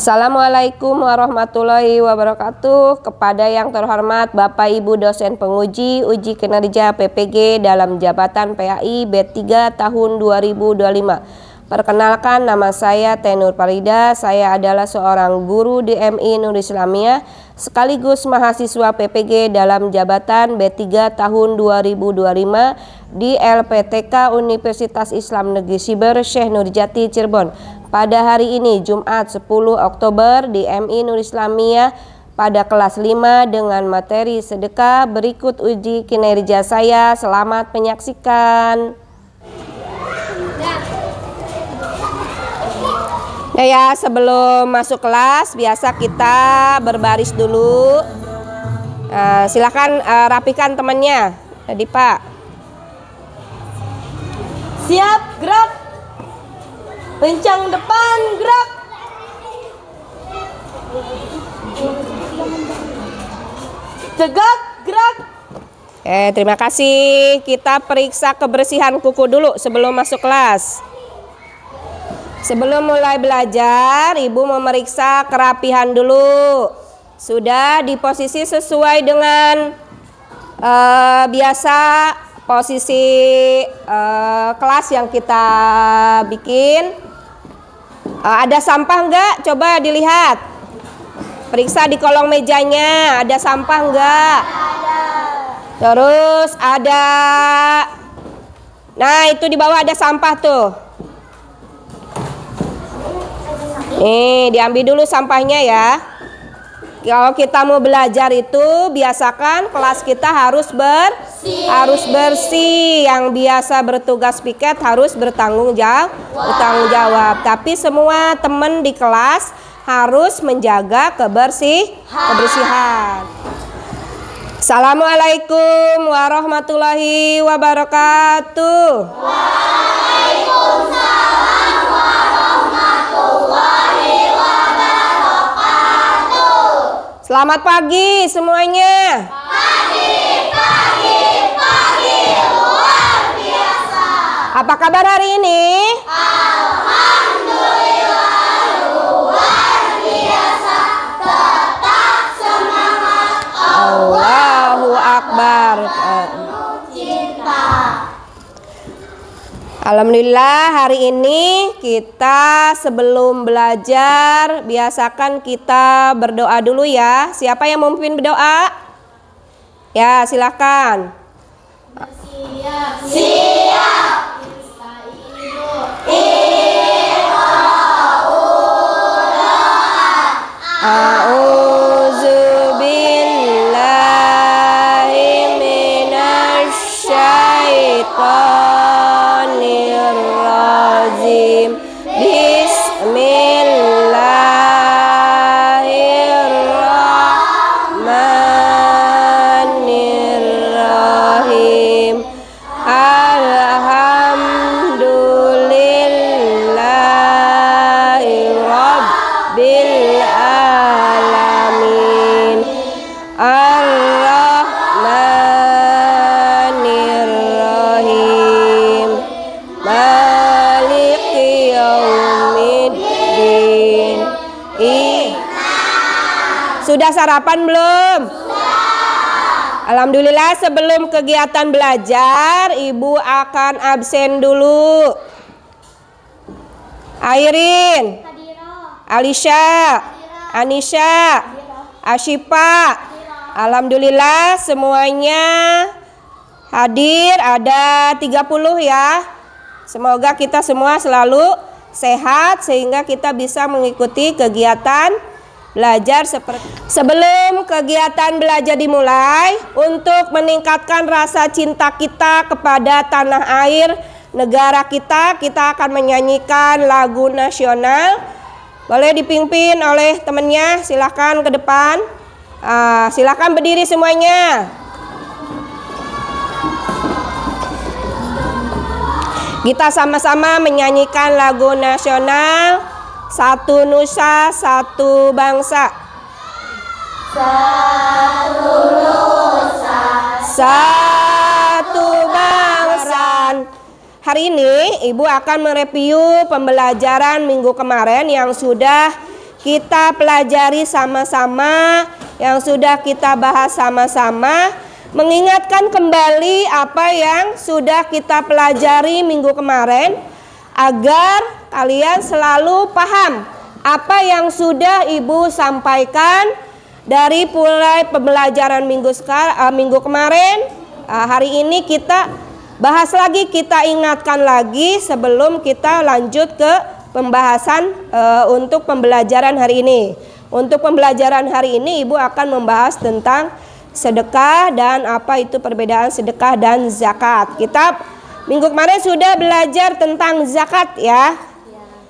Assalamualaikum warahmatullahi wabarakatuh. Kepada yang terhormat Bapak Ibu dosen penguji uji kinerja PPG dalam jabatan PAI B3 tahun 2025. Perkenalkan, nama saya Tenur Farida. Saya adalah seorang guru di MI Nur Islamiyah sekaligus mahasiswa PPG dalam jabatan B3 tahun 2025 di LPTK Universitas Islam Negeri Siber Syekh Nurjati Cirebon. Pada hari ini Jumat 10 Oktober di MI Nur Islamiyah pada kelas 5 dengan materi sedekah. Berikut uji kinerja saya. Selamat menyaksikan. Nah ya, sebelum masuk kelas biasa kita berbaris dulu. Silakan rapikan temannya. Tadi Pak. Siap, gerak. Pencang depan, gerak. Tegak, gerak. Terima kasih. Kita periksa kebersihan kuku dulu sebelum masuk kelas. Sebelum mulai belajar, Ibu memeriksa kerapihan dulu. Sudah di posisi sesuai dengan biasa posisi kelas yang kita bikin. Ada sampah enggak? Coba dilihat. Periksa di kolong mejanya, ada sampah enggak? Terus ada. Nah, itu di bawah ada sampah tuh. Nih, diambil dulu sampahnya ya. Kalau kita mau belajar itu biasakan kelas kita harus bersih. Yang biasa bertugas piket harus bertanggung jawab. Tapi semua teman di kelas harus menjaga kebersihan. Assalamualaikum warahmatullahi wabarakatuh. Waalaikumsalam warahmatullahi wabarakatuh. Selamat pagi semuanya. Pagi, luar biasa. Apa kabar hari ini? Alhamdulillah, luar biasa. Tetap semangat. Allahu Akbar. Cinta. Alhamdulillah, hari ini kita sebelum belajar biasakan kita berdoa dulu ya. Siapa yang memimpin berdoa? Ya, silakan. Siap. A'udzu billahi minasy syaithanir rajim. Bismillahirrahmanirrahim. Alhamdulillahi rabbil alamin. Ar-Rahmanir-Rahim. Maliki yaumiddin. Sudah sarapan belum? Alhamdulillah, sebelum kegiatan belajar, Ibu akan absen dulu. Airin, Alisha, Anisha, Ashifa. Alhamdulillah semuanya hadir, ada 30 ya. Semoga kita semua selalu sehat sehingga kita bisa mengikuti kegiatan belajar sebelum kegiatan belajar dimulai. Untuk meningkatkan rasa cinta kita kepada tanah air negara kita akan menyanyikan lagu nasional. Boleh dipimpin oleh temannya, silakan ke depan. Silakan berdiri semuanya. Kita sama-sama menyanyikan lagu nasional. Satu nusa, satu bangsa. Satu nusa, satu bangsa. Hari ini Ibu akan mereview pembelajaran minggu kemarin yang sudah kita pelajari sama-sama, yang sudah kita bahas sama-sama, mengingatkan kembali apa yang sudah kita pelajari minggu kemarin, agar kalian selalu paham apa yang sudah Ibu sampaikan dari mulai pembelajaran minggu kemarin. Hari ini kita bahas lagi, kita ingatkan lagi sebelum kita lanjut ke pembahasan untuk pembelajaran hari ini. Untuk pembelajaran hari ini Ibu akan membahas tentang sedekah dan apa itu perbedaan sedekah dan zakat. Kita minggu kemarin sudah belajar tentang zakat ya.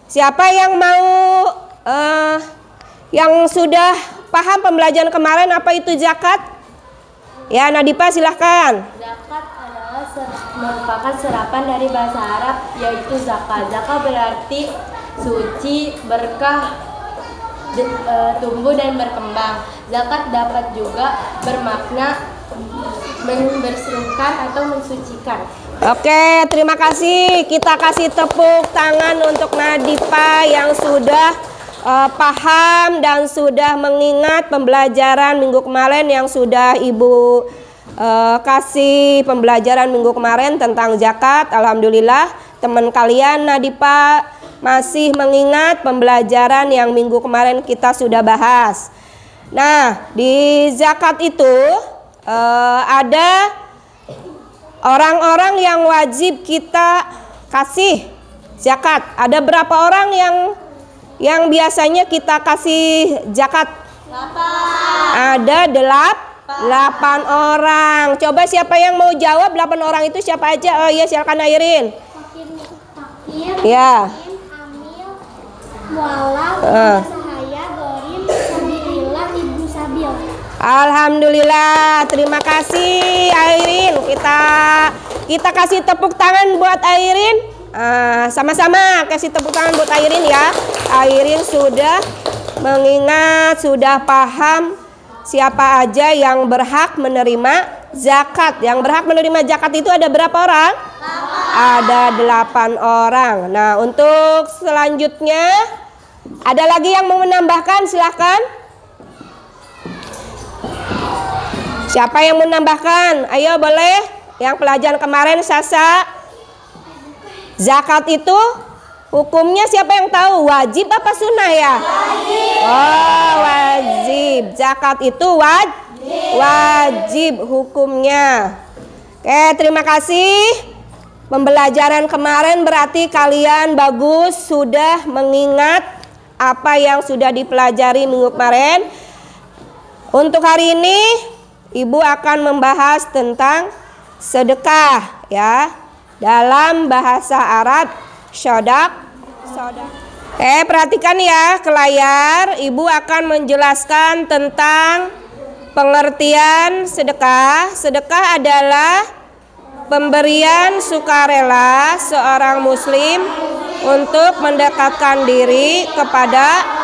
Siapa yang mau yang sudah paham pembelajaran kemarin apa itu zakat? Ya, Nadipa silahkan. Zakat adalah merupakan serapan dari bahasa Arab yaitu zakat. Zakat berarti suci, berkah, tumbuh dan berkembang. Zakat dapat juga bermakna membersihkan atau mensucikan. Oke, terima kasih. Kita kasih tepuk tangan untuk Nadipa yang sudah paham dan sudah mengingat pembelajaran minggu kemarin yang sudah Ibu kasih pembelajaran minggu kemarin tentang zakat. Alhamdulillah teman kalian Nadipa masih mengingat pembelajaran yang minggu kemarin kita sudah bahas. Nah, di zakat itu ada orang-orang yang wajib kita kasih zakat. Ada berapa orang yang biasanya kita kasih zakat? 8. Ada 8 orang. Coba siapa yang mau jawab 8 orang itu siapa aja? Oh iya, silakan Airin. Ya. Amil, Mualaf, Sahaya, Gorim, Sabilillah, Ibu Sabil. Alhamdulillah, terima kasih Airin. Kita kasih tepuk tangan buat Airin. Sama-sama kasih tepuk tangan buat Airin ya. Airin sudah mengingat, sudah paham siapa aja yang berhak menerima zakat. Yang berhak menerima zakat itu ada berapa orang? 8. Ada 8 orang. Nah, untuk selanjutnya ada lagi yang mau menambahkan? Silahkan. Siapa yang mau menambahkan? Ayo boleh. Yang pelajaran kemarin Sasa. Zakat itu hukumnya siapa yang tahu? Wajib apa sunnah ya? Wajib. Oh, wajib. Zakat itu wajib hukumnya. Oke, terima kasih. Pembelajaran kemarin berarti kalian bagus sudah mengingat apa yang sudah dipelajari minggu kemarin. Untuk hari ini Ibu akan membahas tentang sedekah ya. Dalam bahasa Arab sodak. Perhatikan ya ke layar. Ibu akan menjelaskan tentang pengertian sedekah. Sedekah adalah pemberian sukarela seorang muslim untuk mendekatkan diri kepada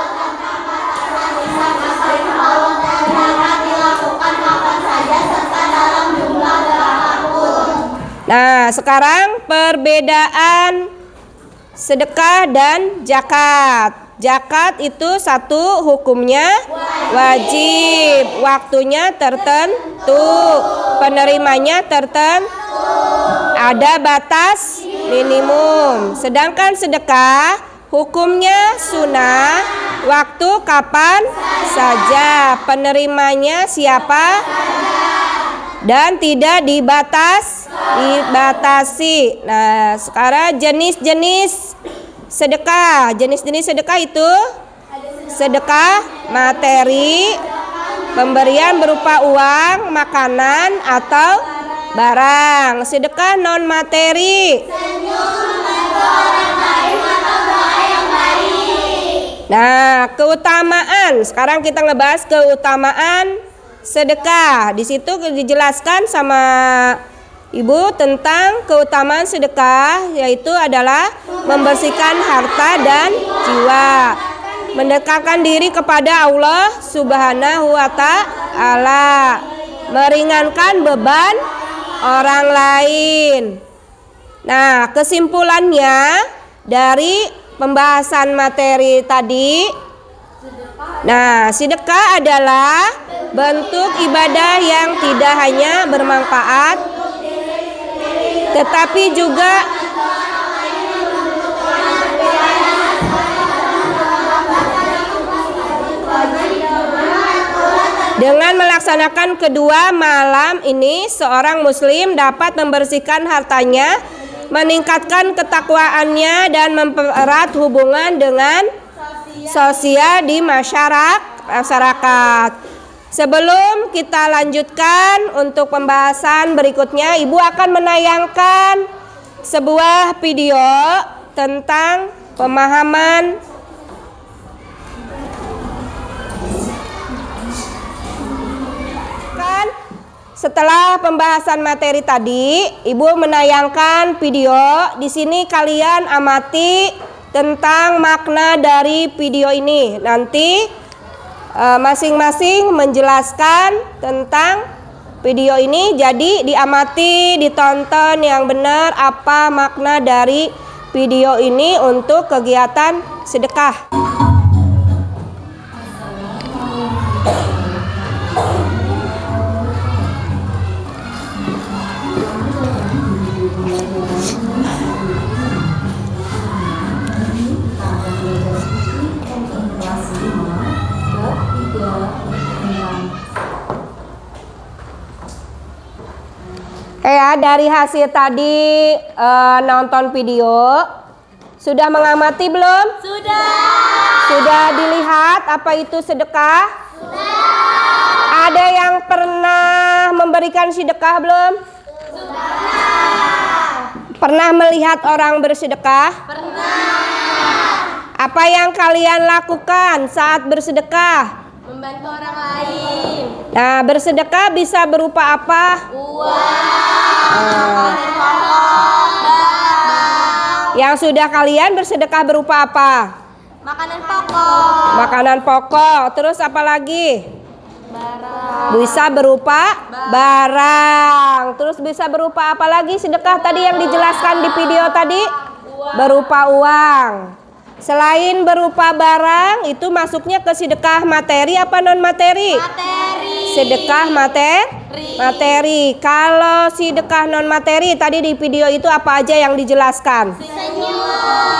Nah, sekarang perbedaan sedekah dan zakat. Zakat itu satu hukumnya wajib, waktunya tertentu, penerimanya tertentu, ada batas minimum. Sedangkan sedekah hukumnya sunnah, waktu kapan saja, penerimanya siapa dan tidak dibatasi. Nah, sekarang jenis-jenis sedekah. Jenis-jenis sedekah itu sedekah materi, pemberian berupa uang, makanan atau barang. Sedekah non materi. Nah, keutamaan. Sekarang kita ngebahas keutamaan sedekah. Di situ dijelaskan sama Ibu tentang keutamaan sedekah, yaitu adalah membersihkan harta dan jiwa, mendekatkan diri kepada Allah Subhanahu wa Ta'ala, meringankan beban orang lain. Nah, kesimpulannya dari pembahasan materi tadi, Nah, sedekah adalah bentuk ibadah yang tidak hanya bermanfaat, tetapi juga dengan melaksanakan kedua malam ini, seorang muslim dapat membersihkan hartanya, meningkatkan ketakwaannya, dan mempererat hubungan dengan sosial di masyarakat. Sebelum kita lanjutkan untuk pembahasan berikutnya, Ibu akan menayangkan sebuah video tentang pemahaman setelah pembahasan materi tadi. Ibu menayangkan video. Di sini kalian amati tentang makna dari video ini. Nanti masing-masing menjelaskan tentang video ini. Jadi diamati, ditonton yang benar apa makna dari video ini untuk kegiatan sedekah. Ya, dari hasil tadi nonton video, sudah mengamati belum? Sudah dilihat apa itu sedekah? Ada yang pernah memberikan sedekah belum? Pernah melihat orang bersedekah? Apa yang kalian lakukan saat bersedekah? Membantu orang lain. Nah, bersedekah bisa berupa apa? Yang sudah kalian bersedekah berupa apa? Makanan pokok. Makanan pokok. Terus apa lagi? Barang. Bisa berupa barang. Terus bisa berupa apa lagi sedekah tadi yang dijelaskan di video tadi? Berupa uang. Selain berupa barang, itu masuknya ke sedekah materi apa non materi? Sedekah materi. Kalau sedekah non materi tadi di video itu apa aja yang dijelaskan?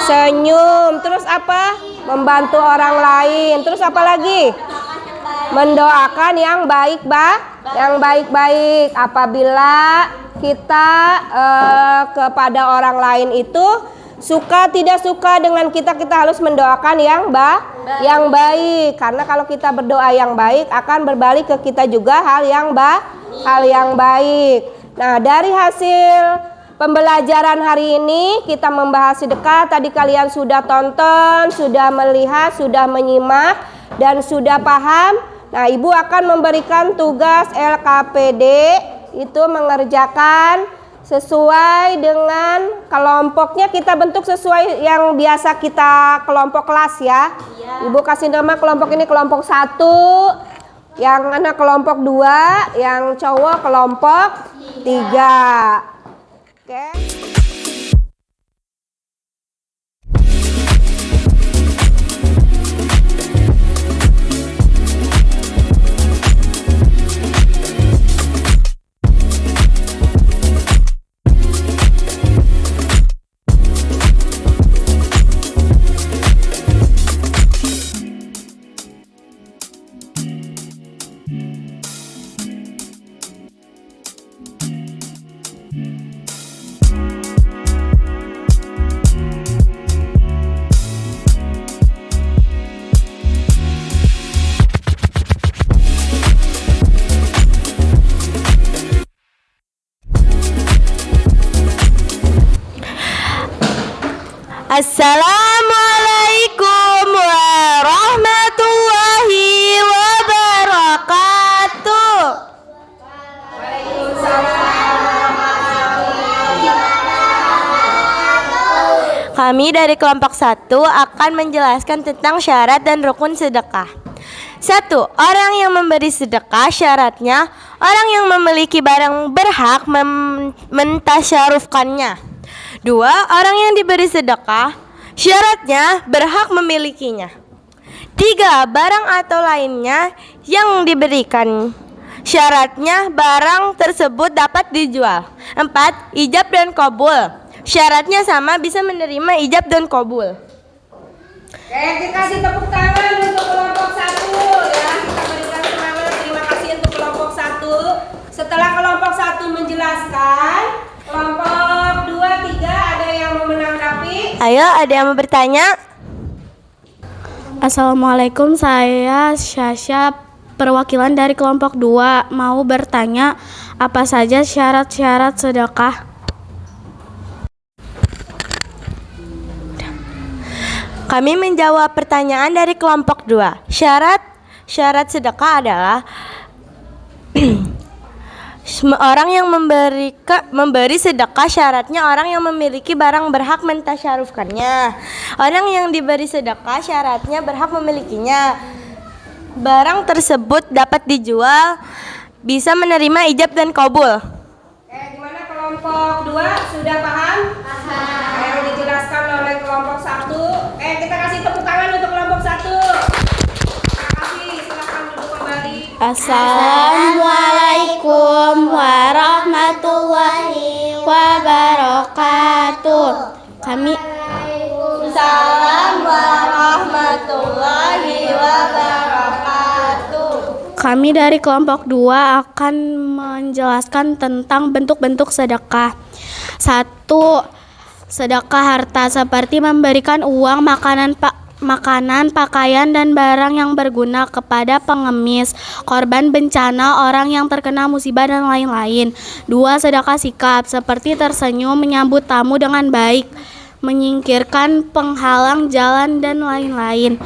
Senyum. Terus apa? Membantu orang lain. Terus apa lagi? Mendoakan yang baik-baik. Apabila kita kepada orang lain itu suka tidak suka dengan kita harus mendoakan yang baik. Karena kalau kita berdoa yang baik akan berbalik ke kita juga hal yang baik. Nah, dari hasil pembelajaran hari ini kita membahas sedekah. Tadi kalian sudah tonton, sudah melihat, sudah menyimak, dan sudah paham. Nah, Ibu akan memberikan tugas LKPD itu mengerjakan sesuai dengan kelompoknya. Kita bentuk sesuai yang biasa kita kelompok kelas ya. Ibu kasih nama kelompok ini kelompok 1, yang anak kelompok 2, yang cowok kelompok 3. Oke. Assalamualaikum warahmatullahi wabarakatuh. Kami dari kelompok 1 akan menjelaskan tentang syarat dan rukun sedekah. 1. Orang yang memberi sedekah syaratnya orang yang memiliki barang berhak mentasyarufkannya. 2. Orang yang diberi sedekah syaratnya berhak memilikinya. 3. Barang atau lainnya yang diberikan. Syaratnya barang tersebut dapat dijual. 4. Ijab dan qabul. Syaratnya sama, bisa menerima ijab dan qabul. Oke, kita kasih tepuk tangan untuk kelompok 1 ya. Kita berikan semangat. Terima kasih untuk kelompok 1. Setelah kelompok 1 menjelaskan, kelompok 2, 3 ada yang mau menanggapi? Ayo, ada yang mau bertanya? Assalamualaikum, saya Syasha, perwakilan dari kelompok 2, mau bertanya apa saja syarat-syarat sedekah? Kami menjawab pertanyaan dari kelompok 2. Syarat sedekah adalah orang yang memberi sedekah, syaratnya orang yang memiliki barang berhak mentasyarufkannya. Orang yang diberi sedekah syaratnya berhak memilikinya. Barang tersebut dapat dijual, bisa menerima ijab dan qabul. Gimana kelompok 2? Sudah paham? Paham. Yang dijelaskan oleh kelompok 1. Kita kasih tepuk tangan untuk kelompok 1. Terima kasih, silakan duduk kembali. Assalamualaikum warahmatullahi wabarakatuh. Assalamualaikum warahmatullahi wabarakatuh. Kami dari kelompok 2 akan menjelaskan tentang bentuk-bentuk sedekah. 1. Sedekah harta, seperti memberikan uang, makanan, pakaian, dan barang yang berguna kepada pengemis, korban bencana, orang yang terkena musibah, dan lain-lain. 2. Sedekah sikap, seperti tersenyum, menyambut tamu dengan baik, menyingkirkan penghalang jalan, dan lain-lain.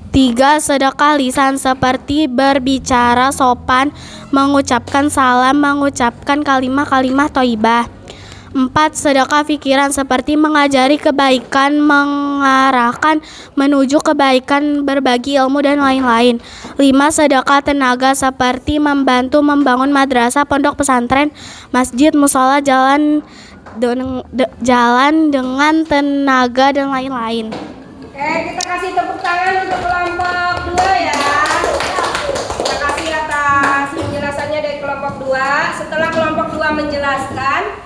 3. Sedekah lisan, seperti berbicara sopan, mengucapkan salam, mengucapkan kalimah-kalimah thayyibah. 4. Sedekah pikiran, seperti mengajari kebaikan, mengarahkan menuju kebaikan, berbagi ilmu, dan lain-lain. 5. Sedekah tenaga, seperti membantu membangun madrasah, pondok pesantren, masjid, musola, jalan dengan tenaga, dan lain-lain. Kita kasih tepuk tangan untuk kelompok 2 ya. Terima kasih atas penjelasannya dari kelompok 2. Setelah kelompok 2 menjelaskan,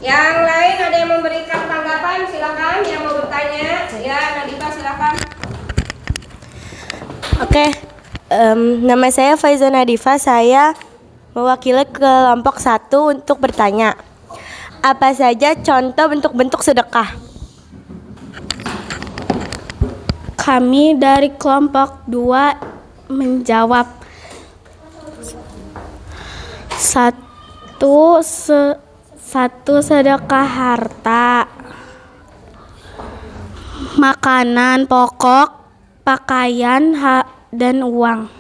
yang lain ada yang memberikan tanggapan? Silakan yang mau bertanya. Ya, Nadita silakan. Oke, nama saya Faiza Nadifa. Saya mewakili kelompok 1 untuk bertanya. Apa saja contoh bentuk-bentuk sedekah? Kami dari kelompok 2 menjawab. 1. Sedekah harta, makanan pokok, pakaian, dan uang.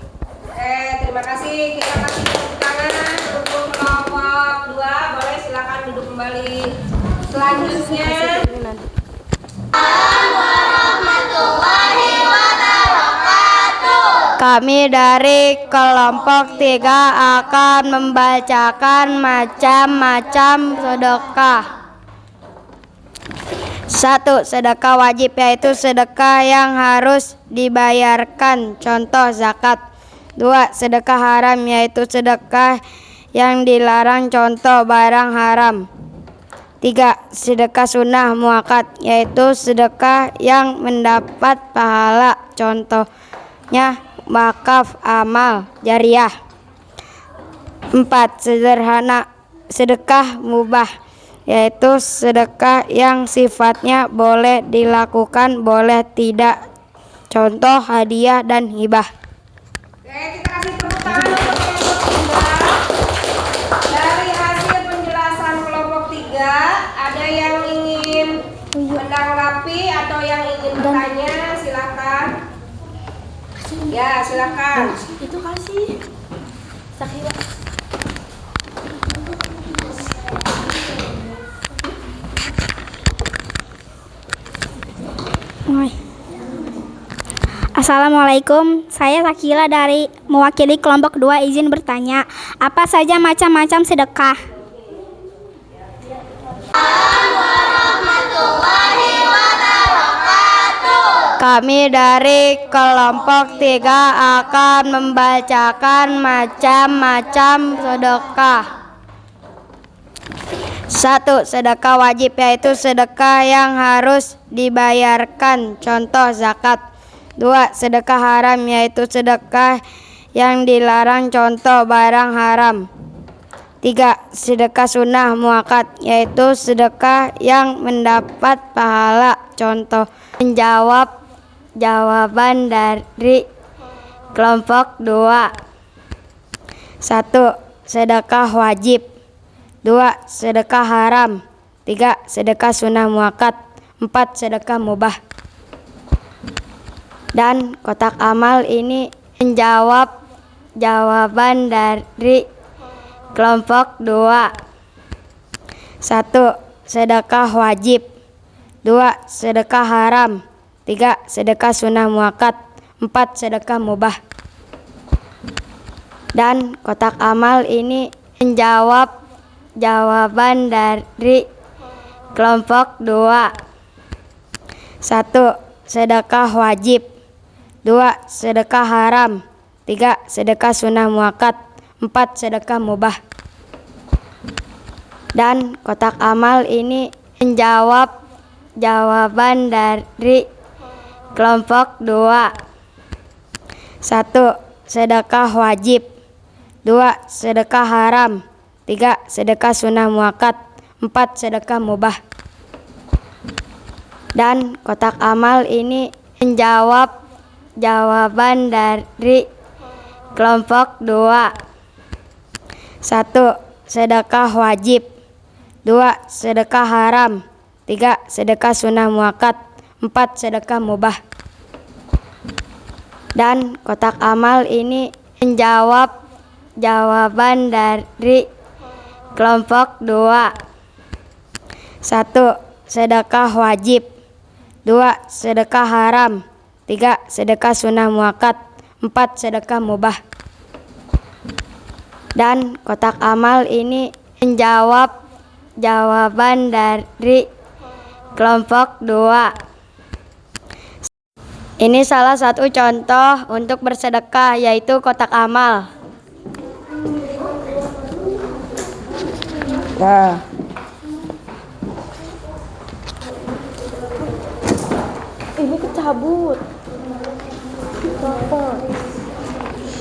Terima kasih. Kita kasih tepuk tangan untuk kelompok 2. Boleh silakan duduk kembali. Selanjutnya. Kami dari kelompok 3 akan membacakan macam-macam sedekah. 1. Sedekah wajib, yaitu sedekah yang harus dibayarkan, contoh zakat. 2. Sedekah haram, yaitu sedekah yang dilarang, contoh barang haram. 3. Sedekah sunnah muakkad, yaitu sedekah yang mendapat pahala, contohnya wakaf amal jariah. 4. Sederhana sedekah mubah, yaitu sedekah yang sifatnya boleh dilakukan, boleh tidak, contoh hadiah dan hibah. Kita kasih tepuk tangan untuk kelompok 3. Dari hasil penjelasan kelompok 3, ada yang ingin menanggapi atau yang ingin bertanya? Silakan. Ya, silakan. Itu kasih Sakira. Assalamualaikum, saya Sakila dari mewakili kelompok 2 izin bertanya, apa saja macam-macam sedekah? Kami dari kelompok 3 akan membacakan macam-macam sedekah. 1. Sedekah wajib, yaitu sedekah yang harus dibayarkan, contoh zakat. 2. Sedekah haram, yaitu sedekah yang dilarang, contoh barang haram. 3. Sedekah sunnah muakkad, yaitu sedekah yang mendapat pahala, contoh. Menjawab jawaban dari kelompok 2. 1. Sedekah wajib. 2. Sedekah haram. 3. Sedekah sunnah muakkad. 4. Sedekah mubah. Dan kotak amal ini menjawab jawaban dari kelompok 2. 1. Sedekah wajib. 2. Sedekah haram. 3. Sedekah sunnah muakkad. 4. Sedekah mubah. Dan kotak amal ini menjawab jawaban dari kelompok 2. 1. Sedekah wajib. 2. Sedekah haram. 3. Sedekah sunnah muakkad. 4. Sedekah mubah. Dan kotak amal ini menjawab jawaban dari kelompok 2. 1. Sedekah wajib. 2. Sedekah haram. 3. Sedekah sunnah muakkad. 4. Sedekah mubah. Dan kotak amal ini menjawab jawaban dari kelompok 2. 1. Sedekah wajib. 2. Sedekah haram. 3. Sedekah sunnah muakkad. 4. Sedekah mubah. Dan kotak amal ini menjawab jawaban dari kelompok 2. 1. Sedekah wajib. 2. Sedekah haram. 3. Sedekah sunnah muakkad. 4. Sedekah mubah. Dan kotak amal ini menjawab jawaban dari kelompok 2. Ini salah satu contoh untuk bersedekah, yaitu kotak amal. Nah, Ini kecabut.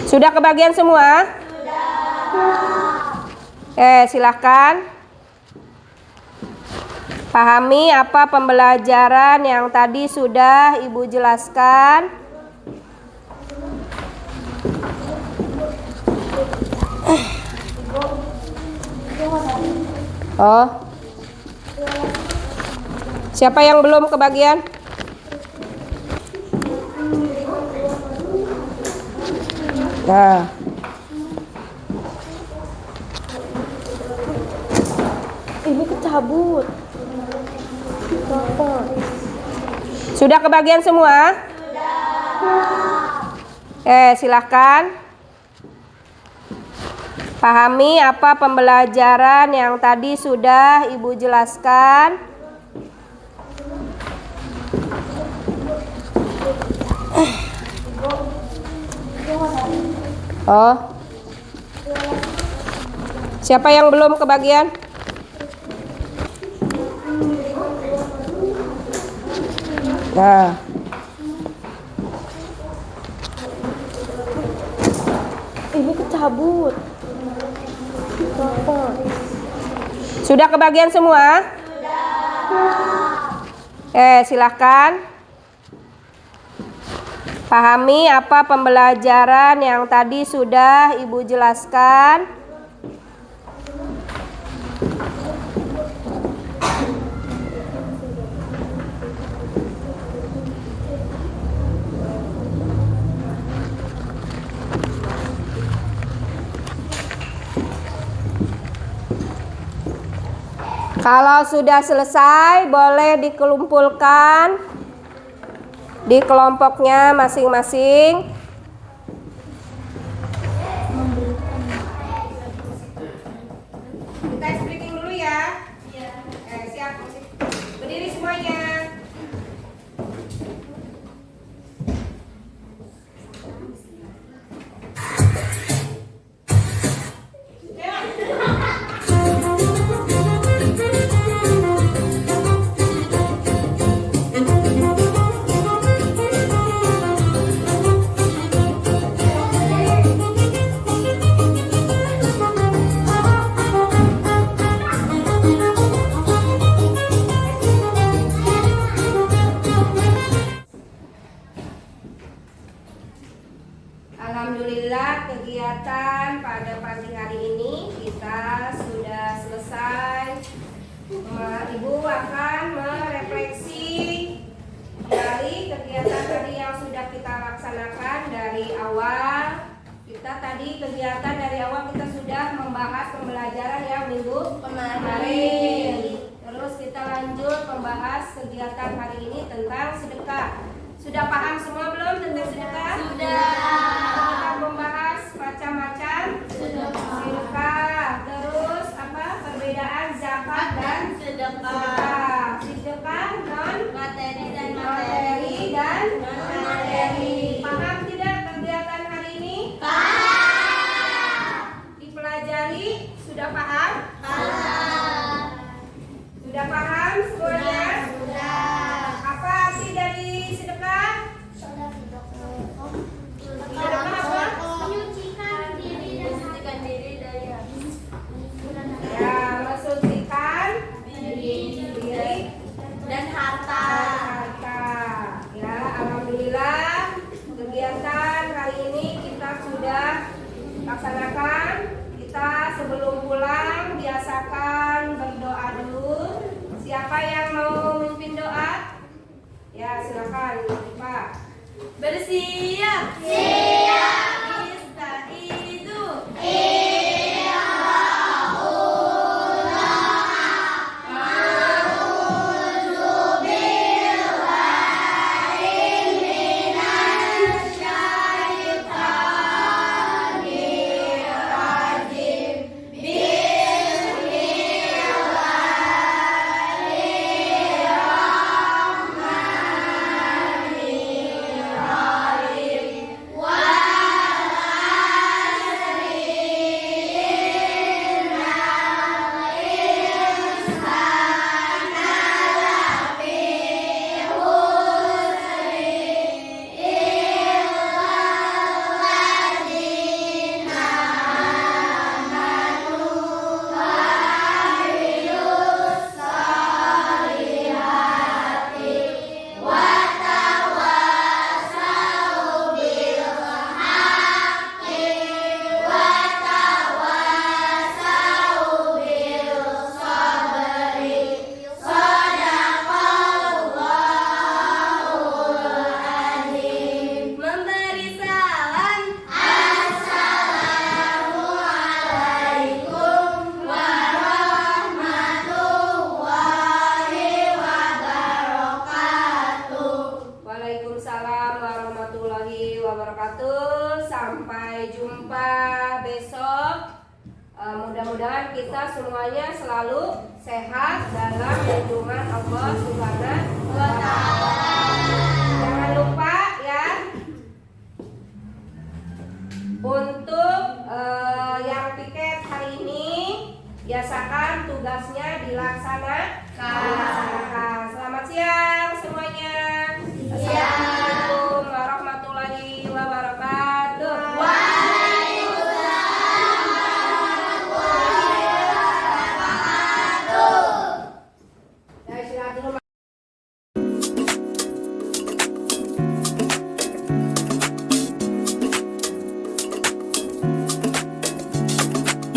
sudah kebagian semua? Silahkan. Pahami apa pembelajaran yang tadi sudah Ibu jelaskan. Oh, siapa yang belum kebagian? Nah, Ini kecabut. sudah kebagian semua? Silahkan. Pahami apa pembelajaran yang tadi sudah Ibu jelaskan. Oh, siapa yang belum kebagian? Nah, Ini kecabut. sudah kebagian semua? Silahkan. Pahami apa pembelajaran yang tadi sudah Ibu jelaskan. Kalau sudah selesai, boleh dikumpulkan di kelompoknya masing-masing. Kita breaking dulu ya. Iya. Siap. Berdiri semuanya. akan merefleksi kembali kegiatan tadi yang sudah kita laksanakan dari awal. Kegiatan dari awal kita sudah membahas pembelajaran yang minggu kemarin. Terus kita lanjut membahas kegiatan hari ini tentang sedekah. Sudah paham semua belum tentang sedekah? Sudah. Kita membahas macam-macam sedekah. Terus apa? Perbedaan zakat dan sedekah. Sedekah non materi dan materi. Paham tidak kegiatan hari ini? Paham. Dipelajari? Sudah paham? Paham. Sudah paham semuanya? Sudah. Apa arti dari sedekah? Sedekah apa? Menyucikan diri dari habis. Ya, mensucikan diri Dan harta. Ya, alhamdulillah kegiatan hari ini kita sudah laksanakan. Kita sebelum pulang biasakan berdoa dulu. Siapa yang mau memimpin doa? Ya, silakan Pak. Bersiap. Siap. Istaizu. Memberi salam. Assalamualaikum warahmatullahi wabarakatuh. Waalaikumsalam warahmatullahi wabarakatuh. Sampai jumpa besok. Mudah-mudahan kita semuanya selalu sehat dalam lindungan Allah Subhanahu wa Ta'ala. Jangan lupa ya, untuk yang piket hari ini biasakan tugasnya dilaksanakan.